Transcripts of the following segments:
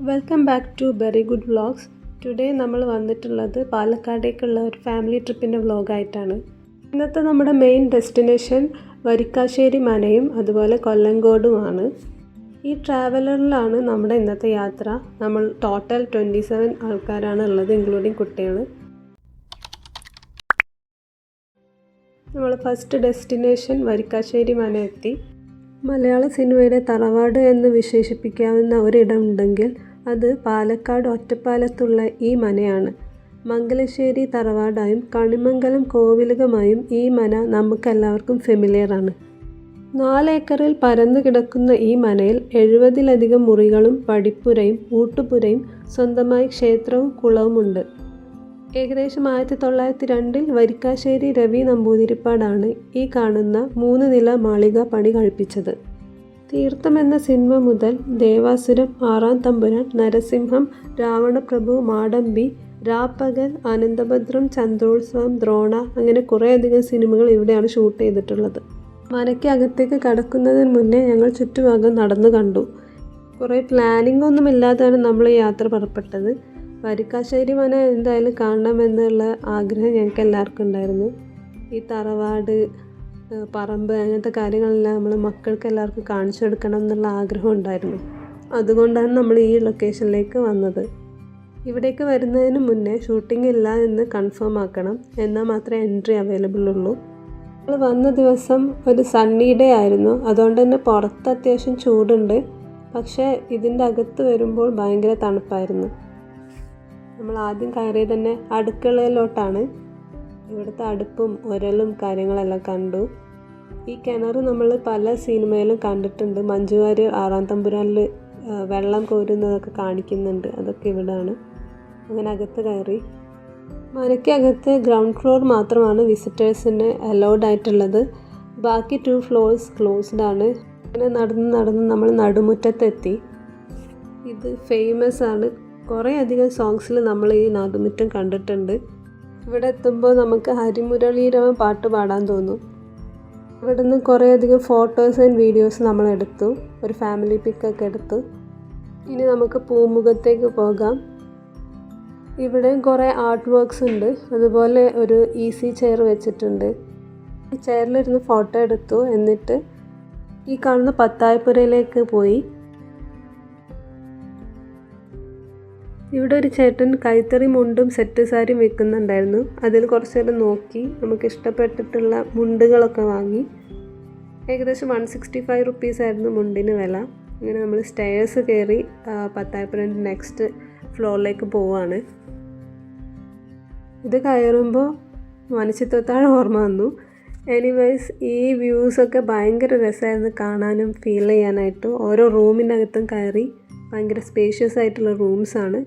Welcome back to very good vlogs. Today നമ്മൾ വന്നിട്ടുള്ളത് പാലക്കാടേക്കുള്ള ഒരു ഫാമിലി ട്രിപ്പിൻ്റെ വ്ളോഗായിട്ടാണ്. ഇന്നത്തെ നമ്മുടെ മെയിൻ ഡെസ്റ്റിനേഷൻ വരിക്കാശ്ശേരി മനയും അതുപോലെ കൊല്ലങ്കോടുമാണ്. ഈ ട്രാവലറിലാണ് നമ്മുടെ ഇന്നത്തെ യാത്ര. നമ്മൾ ടോട്ടൽ 27 ആൾക്കാരാണ് ഉള്ളത്, ഇൻക്ലൂഡിങ് കുട്ടികൾ. നമ്മൾ ഫസ്റ്റ് ഡെസ്റ്റിനേഷൻ വരിക്കാശ്ശേരി മന എത്തി. മലയാള സിനിമയുടെ തറവാട് എന്ന് വിശേഷിപ്പിക്കാവുന്ന ഒരിടമുണ്ടെങ്കിൽ അത് പാലക്കാട് ഒറ്റപ്പാലത്തുള്ള ഈ മനയാണ്. മംഗലശ്ശേരി തറവാടായും കണിമംഗലം കോവിലകമായും ഈ മന നമുക്കെല്ലാവർക്കും ഫെമിലിയറാണ്. 4 ഏക്കറിൽ പരന്നു കിടക്കുന്ന ഈ മനയിൽ 70-ലധികം മുറികളും പടിപ്പുരയും ഊട്ടുപുരയും സ്വന്തമായി ക്ഷേത്രവും കുളവുമുണ്ട്. ഏകദേശം 1902 വരിക്കാശ്ശേരി രവി നമ്പൂതിരിപ്പാടാണ് ഈ കാണുന്ന 3 നില മാളിക പണി കഴിപ്പിച്ചത്. തീർത്ഥം എന്ന സിനിമ മുതൽ ദേവാസുരം, ആറാം തമ്പുരാൻ, നരസിംഹം, രാവണപ്രഭു, മാടമ്പി, രാപ്പകൽ, ആനന്ദഭദ്രം, ചന്ദ്രോത്സവം, ദ്രോണ അങ്ങനെ കുറേയധികം സിനിമകൾ ഇവിടെയാണ് ഷൂട്ട് ചെയ്തിട്ടുള്ളത്. മനയ്ക്ക് അകത്തേക്ക് കടക്കുന്നതിന് മുന്നേ ഞങ്ങൾ ചുറ്റുഭാഗം നടന്നു കണ്ടു. കുറേ പ്ലാനിംഗ് ഒന്നും ഇല്ലാതെയാണ് നമ്മൾ ഈ യാത്ര പുറപ്പെട്ടത്. വരിക്കാശ്ശേരി മന എന്തായാലും കാണണമെന്നുള്ള ആഗ്രഹം ഞങ്ങൾക്ക് എല്ലാവർക്കും ഉണ്ടായിരുന്നു. ഈ തറവാട്, പറമ്പ് അങ്ങനത്തെ കാര്യങ്ങളെല്ലാം നമ്മൾ മക്കൾക്ക് എല്ലാവർക്കും കാണിച്ചു കൊടുക്കണം എന്നുള്ള ആഗ്രഹം ഉണ്ടായിരുന്നു. അതുകൊണ്ടാണ് നമ്മൾ ഈ ലൊക്കേഷനിലേക്ക് വന്നത്. ഇവിടേക്ക് വരുന്നതിന് മുന്നേ ഷൂട്ടിംഗ് ഇല്ല എന്ന് കൺഫേം ആക്കണം, എന്നാൽ മാത്രമേ എൻട്രി അവൈലബിൾ ഉള്ളൂ. നമ്മൾ വന്ന ദിവസം ഒരു സണ്ണി ഡേ ആയിരുന്നു, അതുകൊണ്ട് തന്നെ പുറത്ത് അത്യാവശ്യം ചൂടുണ്ട്. പക്ഷേ ഇതിൻ്റെ അകത്ത് വരുമ്പോൾ ഭയങ്കര തണുപ്പായിരുന്നു. നമ്മൾ ആദ്യം കയറിയത് തന്നെ അടുക്കളയിലോട്ടാണ്. ഇവിടുത്തെ അടുപ്പും ഉരലും കാര്യങ്ങളെല്ലാം കണ്ടു. ഈ കിണർ നമ്മൾ പല സിനിമയിലും കണ്ടിട്ടുണ്ട്. മഞ്ജു വാര്യർ ആറാം തമ്പുരാനിൽ വെള്ളം കോരുന്നതൊക്കെ കാണിക്കുന്നുണ്ട്, അതൊക്കെ ഇവിടെയാണ്. അങ്ങനെ അകത്ത് കയറി. മനയ്ക്കകത്ത് ഗ്രൗണ്ട് ഫ്ലോർ മാത്രമാണ് വിസിറ്റേഴ്സിന് അലൗഡ് ആയിട്ടുള്ളത്. ബാക്കി 2 ഫ്ലോർസ് ക്ലോസ്ഡ് ആണ്. അങ്ങനെ നടന്ന് നമ്മൾ നടുമുറ്റത്തെത്തി. ഇത് ഫേമസ് ആണ്. കുറേ അധികം സോങ്സിൽ നമ്മൾ ഈ നാദുമുറ്റം കണ്ടിട്ടുണ്ട്. ഇവിടെ എത്തുമ്പോൾ നമുക്ക് ഹരിമുരളീരവം പാട്ട് പാടാൻ തോന്നും. ഇവിടെ നിന്ന് കുറേ അധികം ഫോട്ടോസ് ആൻഡ് വീഡിയോസ് നമ്മൾ എടുത്തു. ഒരു ഫാമിലി പിക്കൊക്കെ എടുത്തു. ഇനി നമുക്ക് പൂമുഖത്തേക്ക് പോകാം. ഇവിടെയും കുറേ ആർട്ട് വർക്ക്സ് ഉണ്ട്. അതുപോലെ ഒരു ഈസി ചെയർ വെച്ചിട്ടുണ്ട്. ഈ ചെയറിലിരുന്ന് ഫോട്ടോ എടുത്തു. എന്നിട്ട് ഈ കാണുന്ന പത്തായപ്പുരയിലേക്ക് പോയി. ഇവിടെ ഒരു ചേട്ടൻ കൈത്തറി മുണ്ടും സെറ്റ് സാരിയും വിൽക്കുന്നുണ്ടായിരുന്നു. അതിൽ കുറച്ച് നേരം നോക്കി നമുക്ക് ഇഷ്ടപ്പെട്ടിട്ടുള്ള മുണ്ടുകളൊക്കെ വാങ്ങി. ഏകദേശം 165 റുപ്പീസ് ആയിരുന്നു മുണ്ടിന് വില. അങ്ങനെ നമ്മൾ സ്റ്റെയർസ് കയറി പത്തായപ്പുരൻ്റെ നെക്സ്റ്റ് ഫ്ലോറിലേക്ക് പോവുകയാണ്. ഇത് കയറുമ്പോൾ മണിച്ചിത്രത്താഴ് ഓർമ്മ വന്നു. എനിവേസ് ഈ വ്യൂസൊക്കെ ഭയങ്കര രസമായിരുന്നു കാണാനും ഫീൽ ചെയ്യാനായിട്ട്. ഓരോ റൂമിനകത്തും കയറി ഭയങ്കര സ്പേഷ്യസ് ആയിട്ടുള്ള റൂംസാണ്.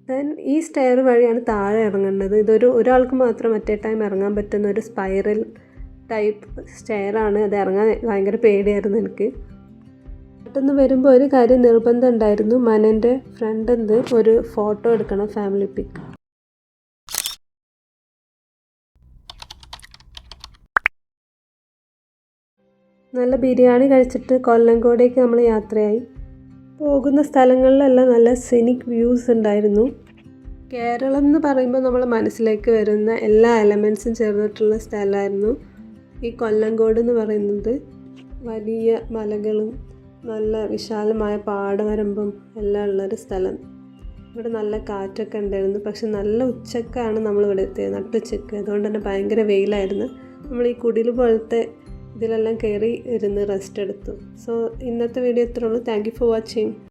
ദെൻ ഈ സ്റ്റെയർ വഴിയാണ് താഴെ ഇറങ്ങേണ്ടത്. ഒരാൾക്ക് മാത്രം അറ്റ് എ ടൈം ഇറങ്ങാൻ പറ്റുന്ന ഒരു സ്പൈറൽ ടൈപ്പ് സ്റ്റെയറാണ്. അത് ഇറങ്ങാൻ ഭയങ്കര പേടിയായിരുന്നു എനിക്ക്. പെട്ടെന്ന് വരുമ്പോൾ ഒരു കാര്യം നിർബന്ധം ഉണ്ടായിരുന്നു. മനൻ്റെ ഫ്രണ്ടിൽ ഒരു ഫോട്ടോ എടുക്കണം, ഫാമിലി പിക്ക്. നല്ല ബിരിയാണി കഴിച്ചിട്ട് കൊല്ലങ്കോടേക്ക് നമ്മൾ യാത്രയായി. പോകുന്ന സ്ഥലങ്ങളിലെല്ലാം നല്ല സിനിക് വ്യൂസ് ഉണ്ടായിരുന്നു. കേരളം എന്ന് പറയുമ്പോൾ നമ്മൾ മനസ്സിലേക്ക് വരുന്ന എല്ലാ എലമെൻസും ചേർന്നിട്ടുള്ള സ്ഥലമായിരുന്നു ഈ കൊല്ലങ്കോട് എന്ന് പറയുന്നത്. വലിയ മലകളും നല്ല വിശാലമായ പാടവരമ്പും എല്ലാം ഉള്ളൊരു സ്ഥലം. ഇവിടെ നല്ല കാറ്റൊക്കെ ഉണ്ടായിരുന്നു. പക്ഷെ നല്ല ഉച്ചക്കാണ് നമ്മളിവിടെ എത്തിയത്, നട്ടുച്ചക്ക്. അതുകൊണ്ട് തന്നെ ഭയങ്കര വെയിലായിരുന്നു. നമ്മൾ ഈ കുടിൽ പോലത്തെ ഇതിലെല്ലാം കയറി ഇരുന്ന് റെസ്റ്റ് എടുത്തു. സോ ഇന്നത്തെ വീഡിയോ ഇത്രേ ഉള്ളൂ. Thank you for watching.